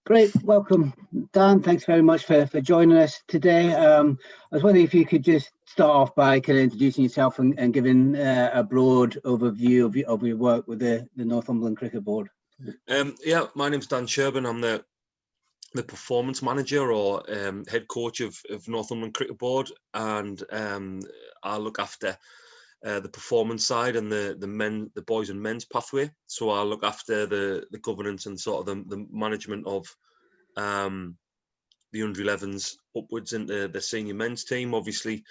Great, welcome, Dan. Thanks very much for joining us today. I was wondering if you could just start off by kind of introducing yourself and giving a broad overview of your work with the Northumberland Cricket Board. Yeah, my name's Dan Shurben. I'm the performance manager or head coach of Northumberland Cricket Board, and I look after the performance side and the boys and men's pathway. So I look after the governance and sort of the management of the under 11s upwards into the senior men's team. Obviously,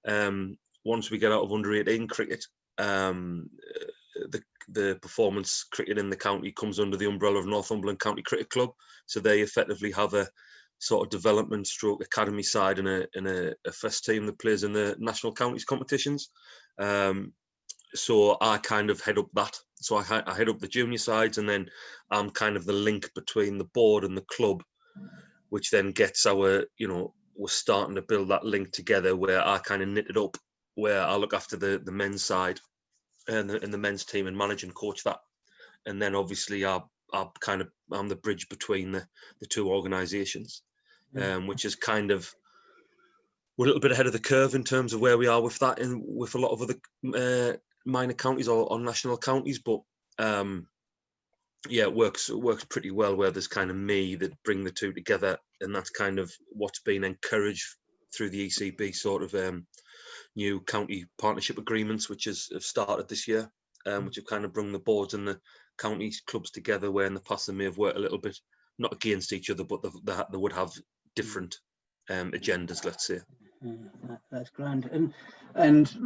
once we get out of under 18 cricket, the performance cricket in the county comes under the umbrella of Northumberland County Cricket Club. So they effectively have a sort of development stroke academy side and a first team that plays in the national counties competitions. So I kind of head up that. So I head up the junior sides, and then I'm kind of the link between the board and the club, which then gets we're starting to build that link together where I kind of knit it up, where I look after the men's side and the men's team and manage and coach that. And then obviously I'm the bridge between the two organisations, which is kind of, we're a little bit ahead of the curve in terms of where we are with that and with a lot of other minor counties or national counties. But yeah, it works pretty well where there's kind of me that bring the two together, and that's kind of what's been encouraged through the ECB sort of new county partnership agreements, which have started this year, which have kind of bring the boards and the county clubs together, where in the past they may have worked a little bit not against each other, but they would have different agendas, let's say. That's grand. And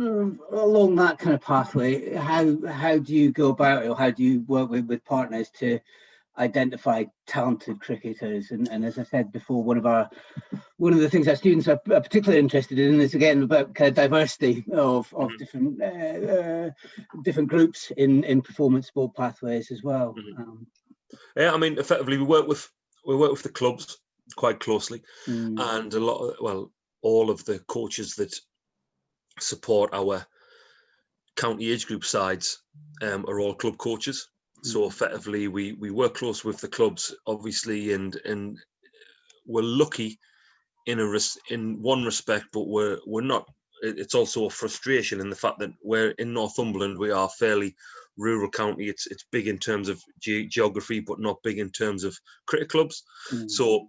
along that kind of pathway, how do you go about it, or how do you work with partners to identify talented cricketers? And as I said before, one of the things our students are particularly interested in is, again, about kind of diversity of different groups in performance sport pathways as well. Yeah, I mean, effectively we work with the clubs quite closely, and all of the coaches that support our county age group sides are all club coaches. So effectively we work close with the clubs, obviously, and we're lucky in one respect, but we're not. It's also a frustration in the fact that we're in Northumberland. We are a fairly rural county. It's big in terms of geography, but not big in terms of cricket clubs. So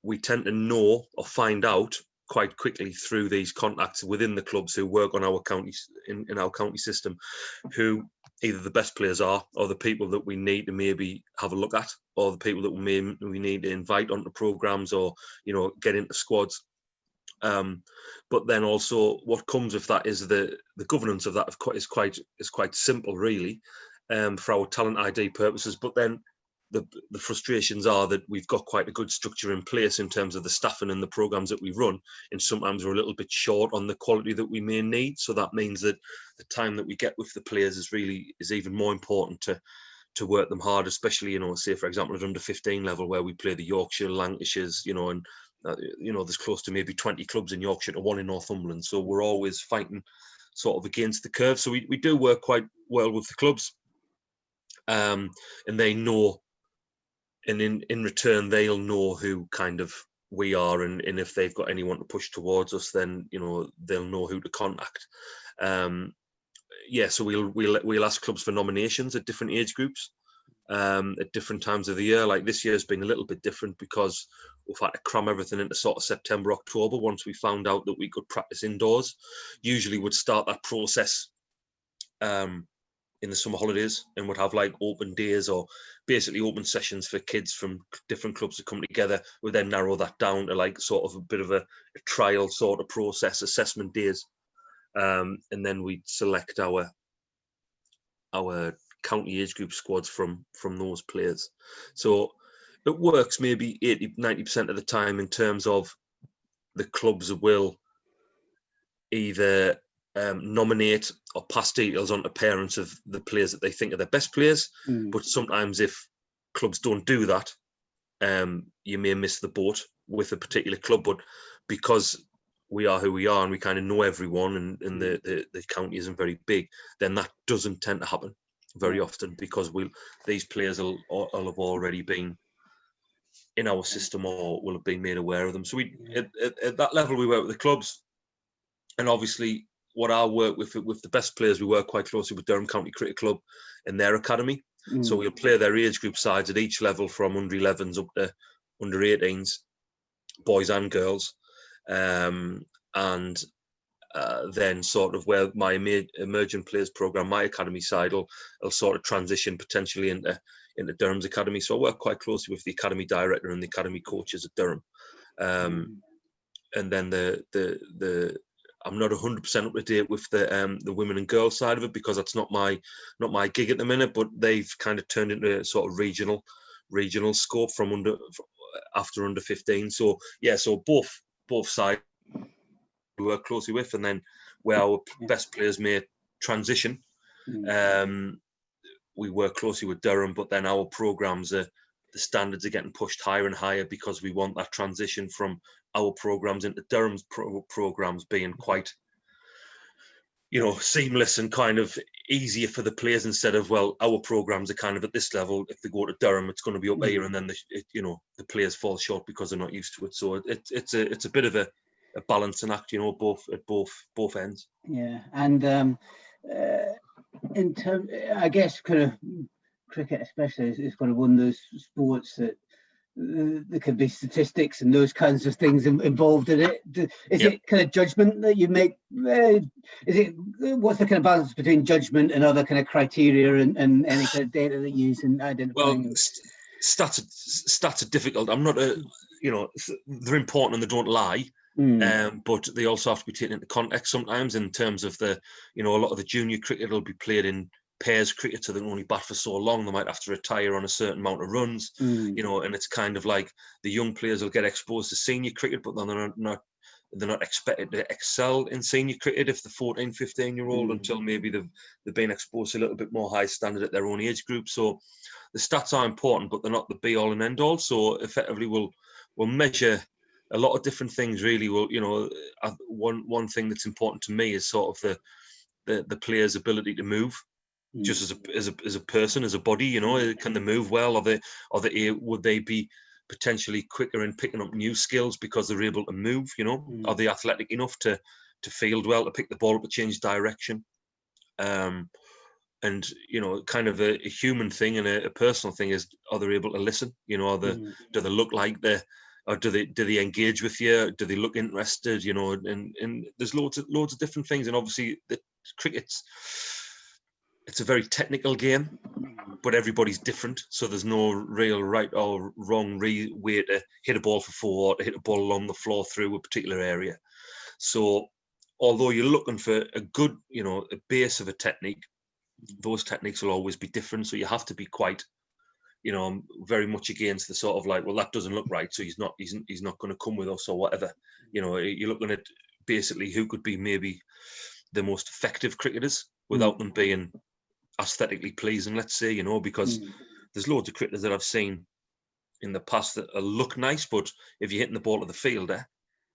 we tend to know or find out quite quickly through these contacts within the clubs who work on our counties in our county system, who either the best players are, or the people that we need to maybe have a look at, or the people that we need to invite onto programs, or get into squads. But then also what comes with that is the governance of that is quite simple, really, for our talent ID purposes. But then the frustrations are that we've got quite a good structure in place in terms of the staffing and the programs that we run, and sometimes we're a little bit short on the quality that we may need. So that means that the time that we get with the players is even more important to work them hard, especially, say for example at under 15 level, where we play the Yorkshire, Lancashires, and there's close to maybe 20 clubs in Yorkshire to one in Northumberland. So we're always fighting sort of against the curve. So we do work quite well with the clubs, and they know. And in return, they'll know who kind of we are, and if they've got anyone to push towards us, then they'll know who to contact. So we'll ask clubs for nominations at different age groups at different times of the year. Like this year has been a little bit different because we've had to cram everything into sort of September, October. Once we found out that we could practice indoors, usually would start that process in the summer holidays, and would have like open days or basically open sessions for kids from different clubs to come together. We then narrow that down to like sort of a bit of a trial sort of process, assessment days, and then we'd select our county age group squads from those players. So it works maybe 80-90% of the time in terms of the clubs will either nominate or pass details on to parents of the players that they think are their best players. But sometimes if clubs don't do that, you may miss the boat with a particular club. But because we are who we are and we kind of know everyone, and the county isn't very big, then that doesn't tend to happen very often, because these players will have already been in our system or will have been made aware of them. So we at that level we work with the clubs, and obviously what I work with the best players, we work quite closely with Durham County Cricket Club and their academy. So we'll play their age group sides at each level, from under 11s up to under 18s, boys and girls, and then sort of where my emerging players program, my academy side, will sort of transition potentially into Durham's academy. So I work quite closely with the academy director and the academy coaches at Durham. And then the I'm not 100% up to date with the women and girls side of it, because that's not my gig at the minute. But they've kind of turned into a sort of regional scope from after under 15. So yeah, so both sides we work closely with, and then where our best players may transition, we work closely with Durham. But then our programs, the standards are getting pushed higher and higher, because we want that transition from our programs into Durham's programs being quite, seamless and kind of easier for the players, instead of, well, our programs are kind of at this level, if they go to Durham it's going to be up here, and then the players fall short because they're not used to it. So it's a bit of a balancing act, both ends. Yeah, and in terms, I guess, kind of cricket especially is kind of one of those sports that there could be statistics and those kinds of things involved in it. Is it kind of judgment that you make? What's the kind of balance between judgment and other kind of criteria and any kind of data that you use in identifying? Well, stats are difficult. I'm not they're important and they don't lie. But they also have to be taken into context sometimes, in terms of a lot of the junior cricket will be played in pairs cricket, so they can only bat for so long. They might have to retire on a certain amount of runs, and it's kind of like the young players will get exposed to senior cricket, but then they're not expected to excel in senior cricket if the 14, 15-year-old until maybe they've been exposed to a little bit more high standard at their own age group. So the stats are important, but they're not the be all and end all. So effectively we'll measure a lot of different things, really. Well, one thing that's important to me is sort of the player's ability to move, just as a person, as a body. Can they move well? Would they be potentially quicker in picking up new skills because they're able to move? Are they athletic enough to field well, to pick the ball up, to change direction? And kind of a human thing and a personal thing is, are they able to listen? Do they look like or do they engage with you? Do they look interested? And there's loads of different things. And obviously the cricket's, it's a very technical game, but everybody's different. So there's no real right or wrong way to hit a ball for four, or to hit a ball along the floor through a particular area. So although you're looking for a good, a base of a technique, those techniques will always be different. So you have to be quite, I'm very much against the sort of like, well, that doesn't look right, so he's not going to come with us or whatever. You're looking at basically who could be maybe the most effective cricketers without them being aesthetically pleasing, let's say, because there's loads of cricketers that I've seen in the past that look nice, but if you're hitting the ball to the fielder,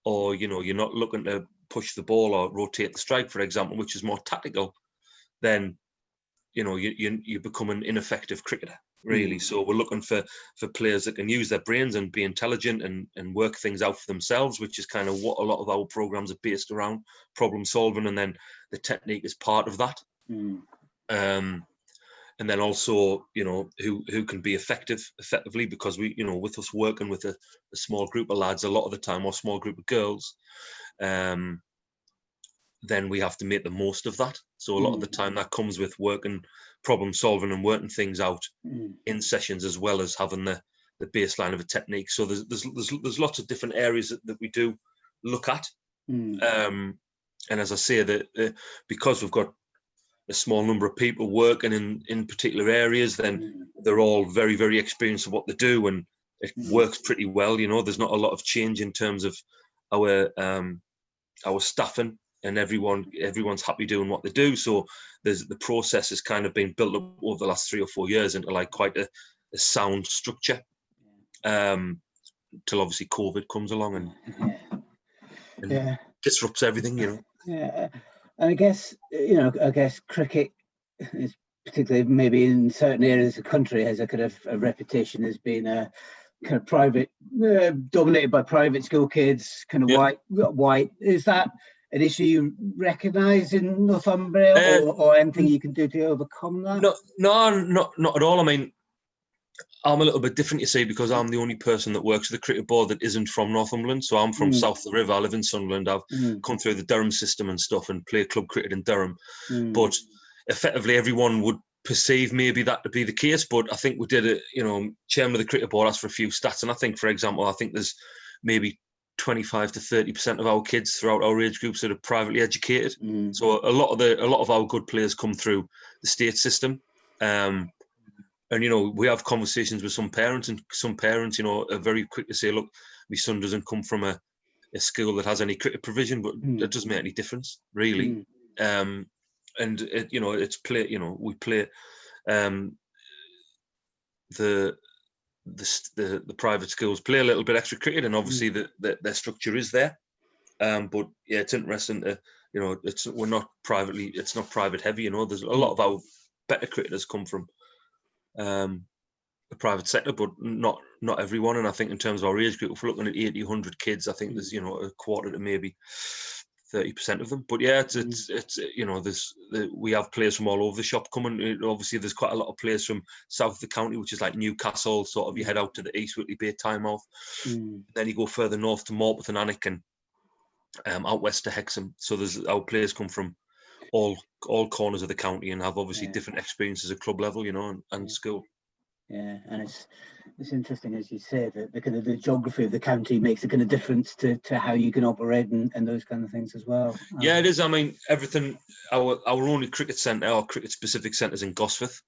or you're not looking to push the ball or rotate the strike, for example, which is more tactical, then you become an ineffective cricketer, really. So we're looking for players that can use their brains and be intelligent and work things out for themselves, which is kind of what a lot of our programs are based around, problem solving, and then the technique is part of that. And then also, who can be effectively, because we, with us working with a small group of lads a lot of the time, or small group of girls, then we have to make the most of that. So a lot of the time that comes with working, problem solving and working things out in sessions, as well as having the baseline of a technique. So there's lots of different areas that we do look at. And as I say, that because we've got a small number of people working in particular areas, then they're all very, very experienced at what they do, and it works pretty well. There's not a lot of change in terms of our staffing, and everyone's happy doing what they do. So the process has kind of been built up over the last 3 or 4 years into like quite a sound structure, till obviously COVID comes along and disrupts everything. Yeah, and I guess cricket is, particularly maybe in certain areas of the country, has a kind of a reputation as being a kind of private, dominated by private school kids, kind of white. Is that an issue you recognise in Northumberland, or anything you can do to overcome that? No, not at all. I mean, I'm a little bit different, you see, because I'm the only person that works with the cricket board that isn't from Northumberland. So I'm from south of the river. I live in Sunderland. I've come through the Durham system and stuff and play club cricket in Durham. But effectively, everyone would perceive maybe that to be the case. But I think we did it, chairman of the cricket board asked for a few stats. And I think, for example, I think there's maybe 25 to 30% of our kids throughout our age groups that are privately educated. So a lot of our good players come through the state system. And, we have conversations with some parents, and some parents, are very quick to say, look, my son doesn't come from a school that has any cricket provision, but it doesn't make any difference, really. And, it's play, we play the private schools play a little bit extra cricket, and obviously their structure is there. But, yeah, it's interesting to, it's not private heavy, there's a lot of our better cricketers come from the private sector, but not everyone. And I think in terms of our age group, if we're looking at 80, 100 kids, I think there's a quarter to maybe 30% of them. But yeah, it's we have players from all over the shop coming. Obviously, there's quite a lot of players from south of the county, which is like Newcastle. Sort of, you head out to the east, Whitley Bay, Tynemouth. Then you go further north to Morpeth and Alnwick, and out west to Hexham. So our players come from all corners of the county and have obviously different experiences at club level, and school. Yeah, and it's interesting, as you say, that the kind of the geography of the county makes a kind of difference to how you can operate and those kind of things as well. Yeah, it is. I mean, everything. Our only cricket centre, our cricket specific centre, is in Gosforth.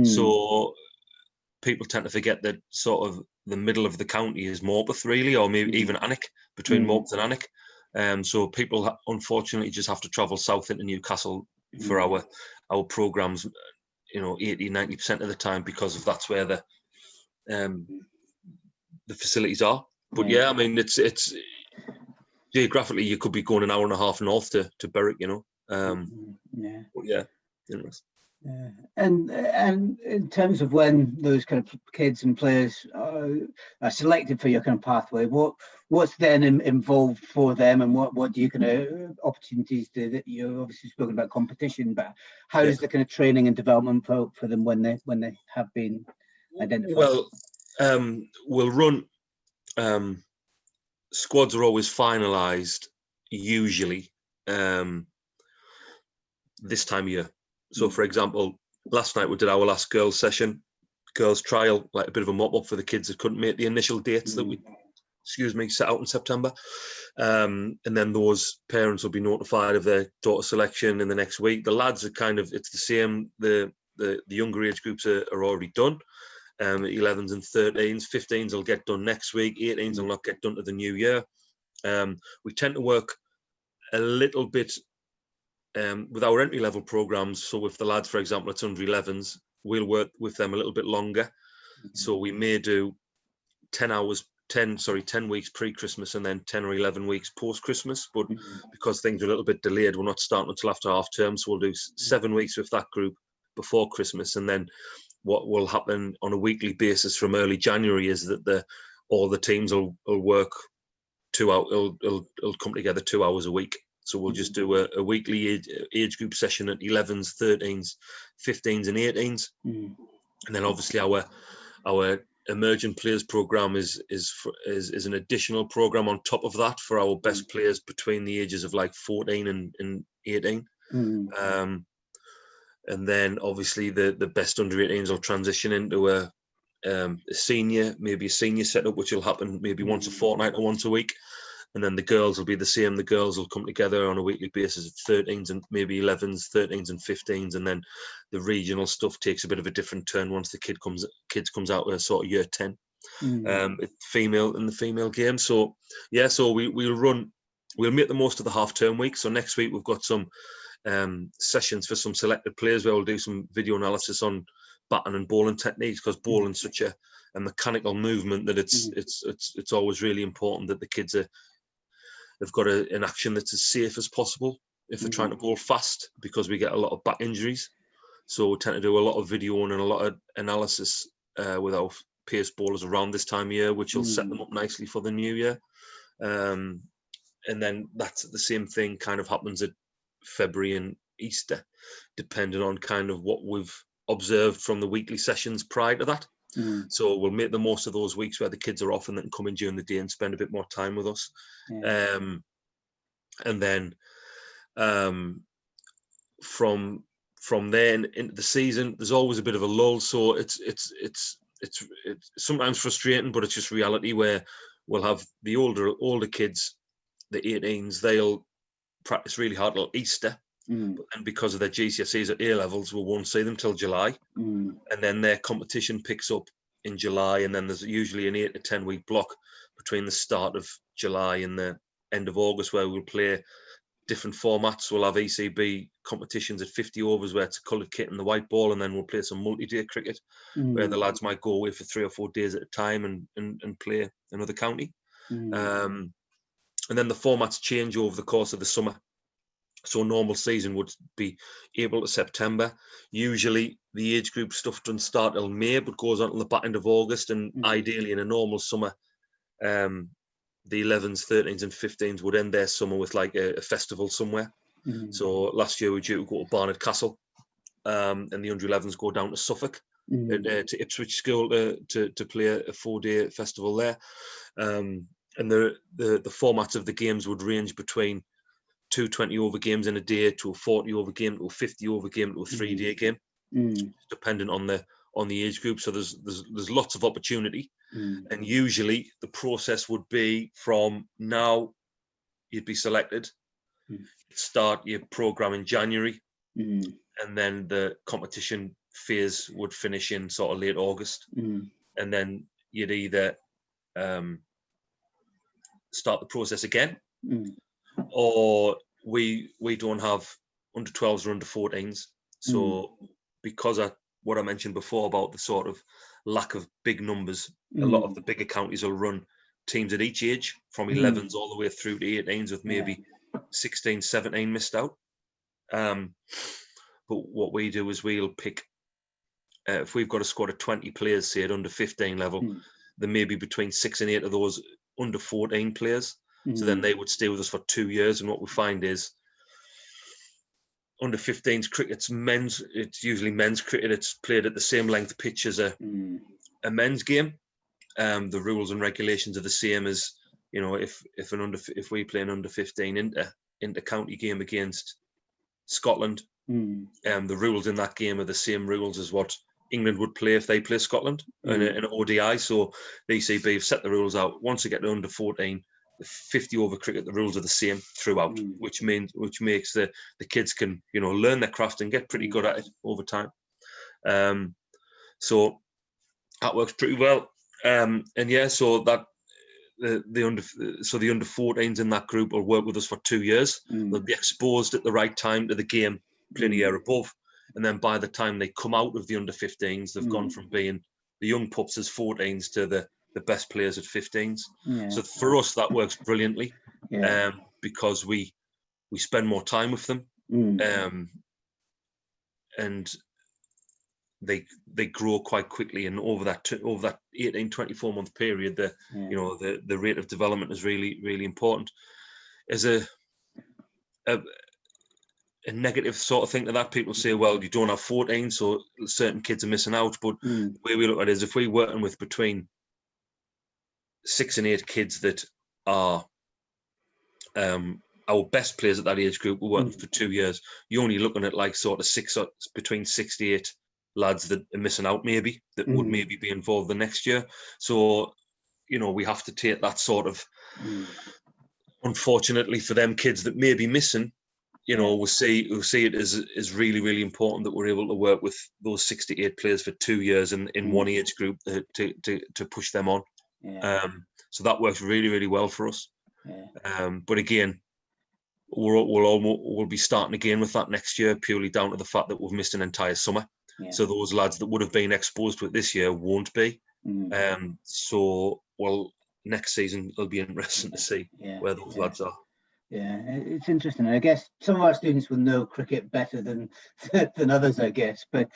So people tend to forget that sort of the middle of the county is Morpeth, really, or maybe even Alnwick, between Morpeth and Alnwick. So people unfortunately just have to travel south into Newcastle for our programmes, 80-90% of the time, because that's where the facilities are. But yeah, I mean, it's geographically you could be going an hour and a half north to Berwick, But yeah, interesting. Yeah. And in terms of when those kind of kids and players are selected for your kind of pathway, what's then involved for them, and what do you kind of opportunities do? That you've obviously spoken about competition, but how is the kind of training and development for them when they have been identified? Well, we'll run. Squads are always finalised usually this time of year. So, for example, last night we did our last girls' session, girls' trial, like a bit of a mop-up for the kids that couldn't make the initial dates that we, set out in September. And then those parents will be notified of their daughter selection in the next week. The lads are it's the same. The younger age groups are already done. 11s and 13s, 15s will get done next week. 18s will not get done to the new year. We tend to work a little bit with our entry level programs. So with the lads, for example, it's under 11s, we'll work with them a little bit longer. So we may do 10 weeks pre-Christmas and then 10 or 11 weeks post-Christmas. But because things are a little bit delayed, we're not starting until after half term. So we'll do 7 weeks with that group before Christmas. And then what will happen on a weekly basis from early January is that all the teams will work 2 hours, it'll come together 2 hours a week. So we'll just do a weekly age group session at 11s, 13s, 15s, and 18s, and then obviously our emerging players program is an additional program on top of that for our best players between the ages of like 14 and 18. And then obviously the best under 18s will transition into a senior setup, which will happen maybe once a fortnight or once a week. And then the girls will be the same. The girls will come together on a weekly basis at 13s and maybe 11s, 13s and 15s. And then the regional stuff takes a bit of a different turn once the kids comes out of sort of year 10, in the female game. So yeah, so we'll make the most of the half term week. So next week we've got some sessions for some selected players where we'll do some video analysis on batting and bowling techniques, because bowling's such a mechanical movement that it's always really important that the kids they've got an action that's as safe as possible if they're trying to bowl fast, because we get a lot of back injuries. So we tend to do a lot of video and a lot of analysis with our pace bowlers around this time of year, which will set them up nicely for the new year. And then that's the same thing kind of happens at February and Easter, depending on kind of what we've observed from the weekly sessions prior to that. So we'll make the most of those weeks where the kids are off and they can come in during the day and spend a bit more time with us. And then from there into the season, there's always a bit of a lull. So it's sometimes frustrating, but it's just reality where we'll have the older kids, the 18s, they'll practice really hard till Easter. And because of their GCSEs at A levels, we won't see them till July. And then their competition picks up in July. And then there's usually an 8 to 10 week block between the start of July and the end of August where we'll play different formats. We'll have ECB competitions at 50 overs where it's a coloured kit and the white ball, and then we'll play some multi-day cricket where the lads might go away for 3 or 4 days at a time and play another county. And then the formats change over the course of the summer. So normal season would be April to September. Usually the age group stuff doesn't start till May, but goes on till the back end of August. And ideally in a normal summer, the 11s, 13s and 15s would end their summer with like a festival somewhere. So last year we were due to go to Barnard Castle, and the under 11s go down to Suffolk, to Ipswich School to play a 4-day festival there. And the format of the games would range between 2 20-over games in a day to a 40-over game to a 50-over game to a 3-day game, depending on the age group. So there's lots of opportunity, and usually the process would be from now you'd be selected, start your program in January, and then the competition phase would finish in sort of late August, and then you'd either start the process again, or we don't have under 12s or under 14s. So because of what I mentioned before about the sort of lack of big numbers, a lot of the bigger counties will run teams at each age from 11s all the way through to 18s with maybe 16, 17 missed out. But what we do is we'll pick, if we've got a squad of 20 players, say at under 15 level, there may be between 6 and 8 of those under 14 players. So then they would stay with us for 2 years. And what we find is under 15s cricket, it's usually men's cricket. It's played at the same length pitch as a men's game. The rules and regulations are the same as, if we play an under 15 inter county game against Scotland, the rules in that game are the same rules as what England would play if they play Scotland in an ODI. So the ECB have set the rules out. Once you get to under 14, the 50-over cricket, the rules are the same throughout, which makes the kids can learn their craft and get pretty good at it over time. So that works pretty well. So that the under 14s in that group will work with us for 2 years. They'll be exposed at the right time to the game, playing a year above, and then by the time they come out of the under 15s, they've gone from being the young pups as 14s to the best players at 15s. So for us that works brilliantly, because we spend more time with them, and they grow quite quickly, and over that 18-24 month period, the rate of development is really, really important. As a negative sort of thing to that, people say, well, you don't have 14, so certain kids are missing out. But the way we look at it is, if we're working with between 6 and 8 kids that are our best players at that age group, we're working for 2 years, you're only looking at like sort of between 6 to 8 lads that are missing out, maybe that would maybe be involved the next year. So we have to take that sort of, unfortunately for them kids that may be missing, we'll see it as really, really important that we're able to work with those 6 to 8 players for 2 years in one age group to push them on. So that works really, really well for us. But again, we'll be starting again with that next year, purely down to the fact that we've missed an entire summer. So those lads that would have been exposed to it this year won't be. Next season it'll be interesting to see where those lads are. Yeah, it's interesting. I guess some of our students will know cricket better than others, I guess. But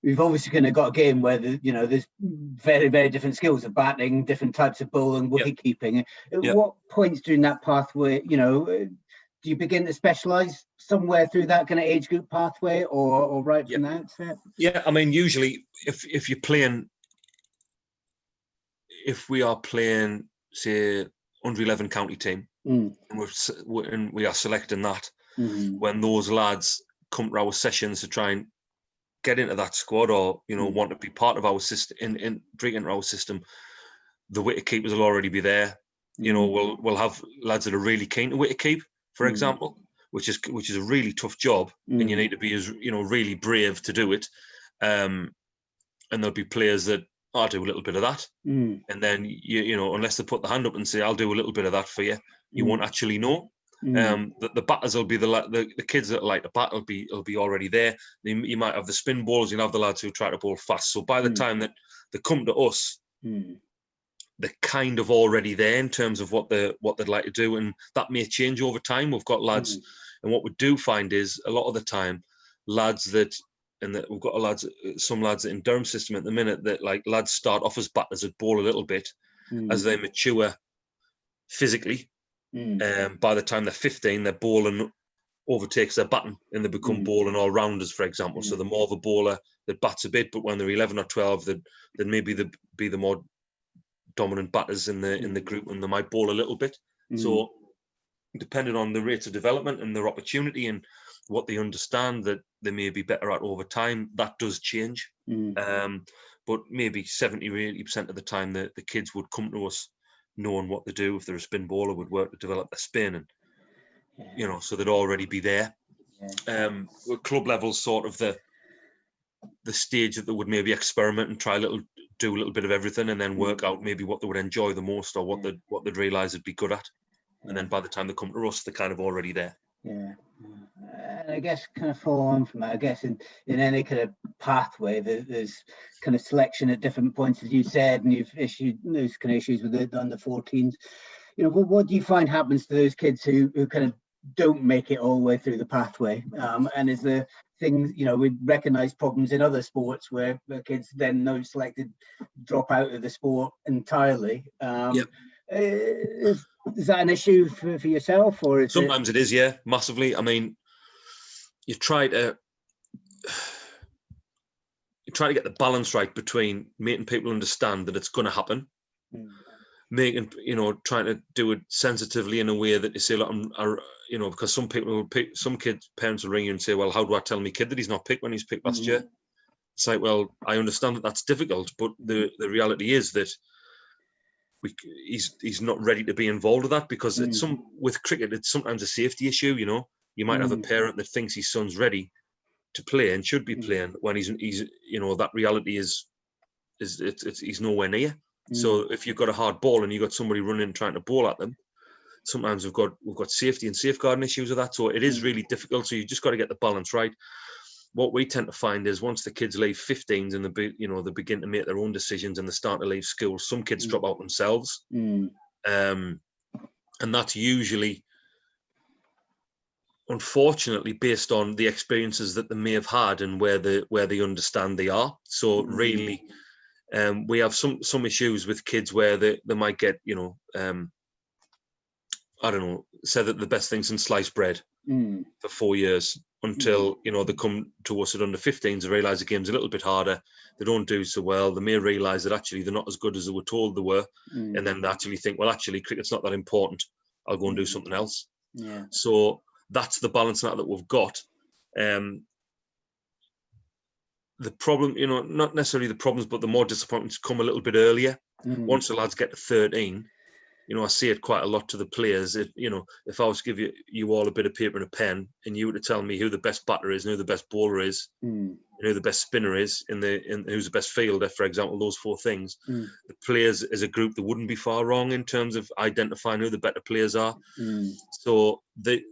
we've obviously kind of got a game where there's very, very different skills of batting, different types of bowling, wicket keeping. At what points during that pathway, do you begin to specialise somewhere through that kind of age group pathway, or right from the outset? Yeah, I mean, usually if you're playing, if we are playing, say, under 11 county team, and we are selecting that, when those lads come to our sessions to try and get into that squad, or want to be part of our system, in bring into our system, the wicket keepers will already be there. We'll have lads that are really keen to wicket keep, for example, which is a really tough job, and you need to be as really brave to do it. And there'll be players that I'll do a little bit of that, and then unless they put the hand up and say I'll do a little bit of that for you, you won't actually know. The batters will be the kids that like to bat will be already there. You might have the spin bowlers, you'll have the lads who try to bowl fast. So by the time that they come to us, they're kind of already there in terms of what they'd like to do, and that may change over time. We've got lads, and what we do find is a lot of the time, lads that we've got some lads in Durham system at the minute that lads start off as batters that bowl a little bit as they mature physically. By the time they're 15, their bowling overtakes their batting, and they become bowling all rounders, for example. So they're more of a bowler that bats a bit, but when they're 11 or 12, then maybe they be the more dominant batters in the group, and they might bowl a little bit. So depending on the rates of development and their opportunity and what they understand that they may be better at over time, that does change. But maybe 70 or 80% of the time, the kids would come to us knowing what to do. If they're a spin bowler, would work to develop their spin, and so they'd already be there. Club level's sort of the stage that they would maybe experiment and do a little bit of everything, and then work out maybe what they would enjoy the most, or what they'd realise they'd be good at. And then by the time they come to us, they're kind of already there. And I guess kind of follow on from that, I guess in any kind of pathway, there's kind of selection at different points, as you said, and you've issued those kind of issues with the under 14s. What do you find happens to those kids who kind of don't make it all the way through the pathway? And is there things, we recognise problems in other sports where the kids then no selected drop out of the sport entirely. Is that an issue for yourself, or is sometimes it is? Yeah, massively. I mean, you try to get the balance right between making people understand that it's going to happen, making trying to do it sensitively in a way that you say, look, because some kids' parents will ring you and say, well, how do I tell my kid that he's not picked when he's picked last year? It's like, well, I understand that that's difficult, but the reality is that he's not ready to be involved with that, because with cricket, it's sometimes a safety issue. You might have a parent that thinks his son's ready to play and should be playing when he's that reality is he's nowhere near. So if you've got a hard ball and you've got somebody running trying to bowl at them, sometimes we've got safety and safeguarding issues with that. So it is really difficult. So you just got to get the balance right. What we tend to find is once the kids leave 15s and they begin to make their own decisions and they start to leave school, some kids drop out themselves, and that's usually, unfortunately, based on the experiences that they may have had and where they understand they are. So really, we have some issues with kids where they might get I don't know, say that the best thing since sliced bread for 4 years, until they come to us at under 15s, they realise the game's a little bit harder, they don't do so well, they may realise that actually they're not as good as they were told they were, and then they actually think, well, actually cricket's not that important, I'll go and do something else. So that's the balance now that we've got. The problem, not necessarily the problems, but the more disappointments come a little bit earlier. Once the lads get to 13, I see it quite a lot to the players. If I was to give you all a bit of paper and a pen, and you were to tell me who the best batter is, and who the best bowler is, and who the best spinner is, and who's the best fielder, for example, those four things, the players as a group, they wouldn't be far wrong in terms of identifying who the better players are. So a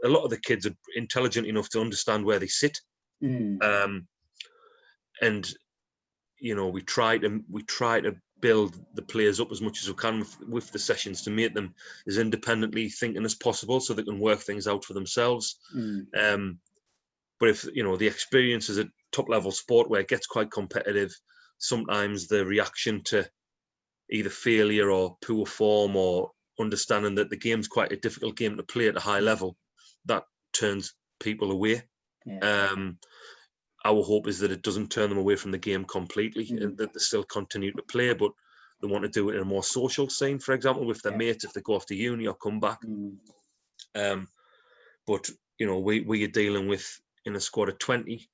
lot of the kids are intelligent enough to understand where they sit, and we try to build the players up as much as we can with the sessions to make them as independently thinking as possible, so they can work things out for themselves. But But if, you know, the experience is a top level sport where it gets quite competitive, sometimes the reaction to either failure or poor form, or understanding that the game's quite a difficult game to play at a high level, that turns people away. Our hope is that it doesn't turn them away from the game completely, and that they still continue to play, but they want to do it in a more social scene, for example, with their mates if they go off to uni or come back. But, you know, we are dealing with, in a squad of 20,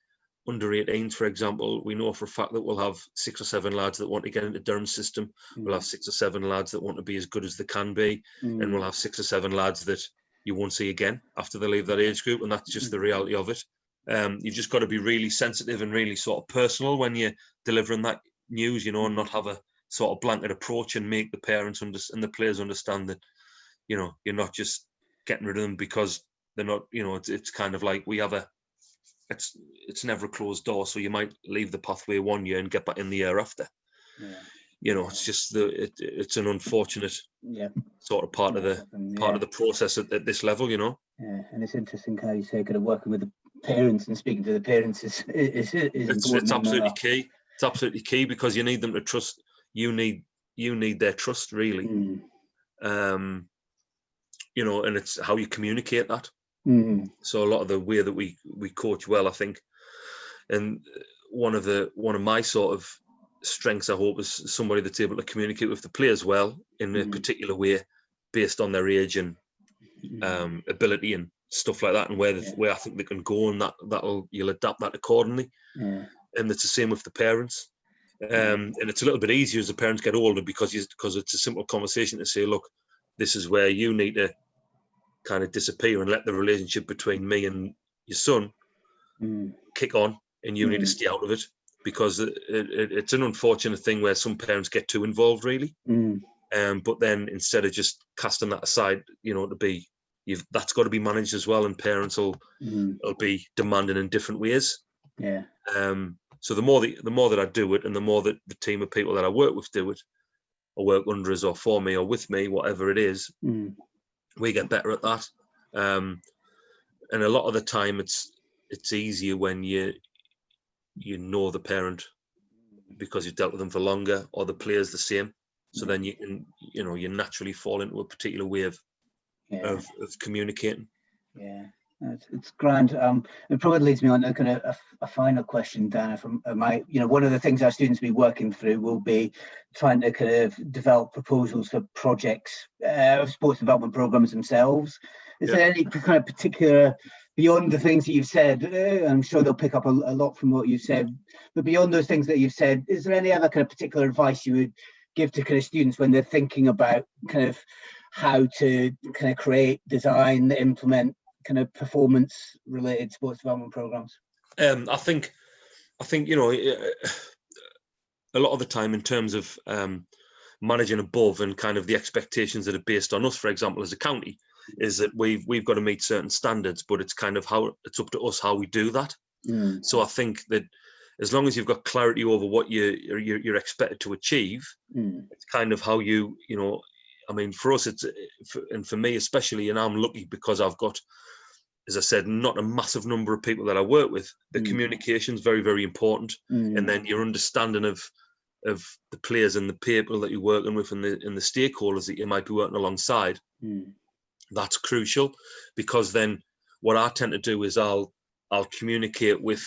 under 18s, for example, we know for a fact that we'll have 6 or 7 lads that want to get into Durham's system. We'll have 6 or 7 lads that want to be as good as they can be. And we'll have 6 or 7 lads that you won't see again after they leave that age group. And that's just the reality of it. You've just got to be really sensitive and really sort of personal when you're delivering that news, you know, and not have a sort of blanket approach, and make the parents and the players understand that, you know, you're not just getting rid of them because they're not, you know, it's kind of like we have it's never a closed door. So you might leave the pathway one year and get back in the year after. You know, it's just it's an unfortunate sort of part of the process at this level, you know. And it's interesting how you say kind of working with the parents and speaking to the parents is important. It's absolutely key. It's absolutely key, because you need them to trust. You need their trust, really. You know, and it's how you communicate that. So a lot of the way that we coach well, I think, and one of my sort of strengths, I hope, is somebody that's able to communicate with the players well in a particular way, based on their age and ability and stuff like that, and where I think they can go, and you'll adapt that accordingly. And it's the same with the parents. And it's a little bit easier as the parents get older, because it's a simple conversation to say, look, this is where you need to kind of disappear and let the relationship between me and your son kick on, and you need to stay out of it, because it's an unfortunate thing where some parents get too involved, really. But then instead of just casting that aside, you know, that's got to be managed as well, and parents will be demanding in different ways. So the more that I do it, and the more that the team of people that I work with do it, or work under us or for me or with me, whatever it is, we get better at that. And a lot of the time it's easier when you know the parent, because you've dealt with them for longer, or the player's the same. So then you naturally fall into a particular way of communicating. It's grand. It probably leads me on to kind of a final question, Dana. From one of the things our students will be working through will be trying to kind of develop proposals for projects, sports development programs themselves. Is there any kind of particular, beyond the things that you've said, I'm sure they'll pick up a lot from what you've said, but beyond those things that you've said, is there any other kind of particular advice you would give to kind of students when they're thinking about kind of how to kind of create, design, implement kind of performance related sports development programs? I think you know, a lot of the time, in terms of managing above and kind of the expectations that are based on us, for example, as a county, is that we've got to meet certain standards, but it's kind of it's up to us how we do that. So I think that as long as you've got clarity over what you're expected to achieve, it's kind of how you know. I mean, for us, and for me especially, and I'm lucky because I've got, as I said, not a massive number of people that I work with. The communication is very, very important, and then your understanding of the players and the people that you're working with, and the stakeholders that you might be working alongside. That's crucial, because then what I tend to do is I'll communicate with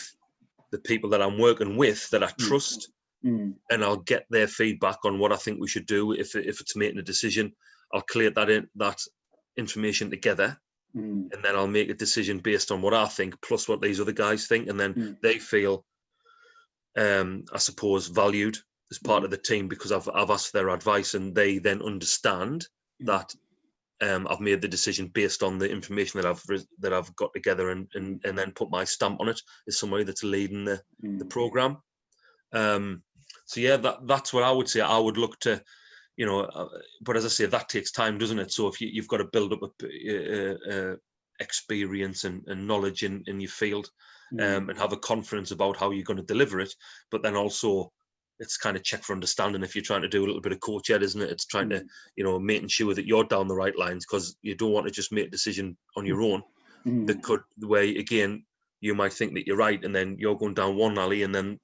the people that I'm working with that I trust. And I'll get their feedback on what I think we should do. If it's making a decision, I'll collate that information together, and then I'll make a decision based on what I think plus what these other guys think, and then they feel, I suppose, valued as part of the team, because I've asked their advice, and they then understand that I've made the decision based on the information that I've got together, and then put my stamp on it as somebody that's leading the program. So yeah, that's what I would say. I would look to, you know, but as I say, that takes time, doesn't it? So if you've got to build up a experience and knowledge in your field, and have a confidence about how you're going to deliver it, but then also it's kind of check for understanding. If you're trying to do a little bit of coach ed, isn't it? It's trying to, you know, making sure that you're down the right lines, because you don't want to just make a decision on your own that could, where again you might think that you're right, and then you're going down one alley, and then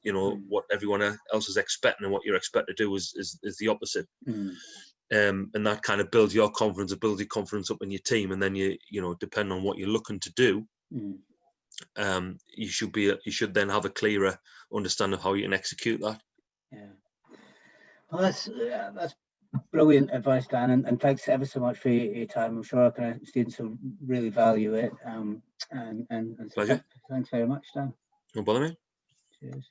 what everyone else is expecting and what you're expected to do is the opposite. And that kind of builds your confidence, builds your confidence up in your team, and then depending on what you're looking to do, you should then have a clearer understanding of how you can execute that. Yeah, well, that's brilliant advice, Dan, and thanks ever so much for your time. I'm sure our students will really value it. And so Pleasure. thanks very much, Dan. No bother, mate. Cheers.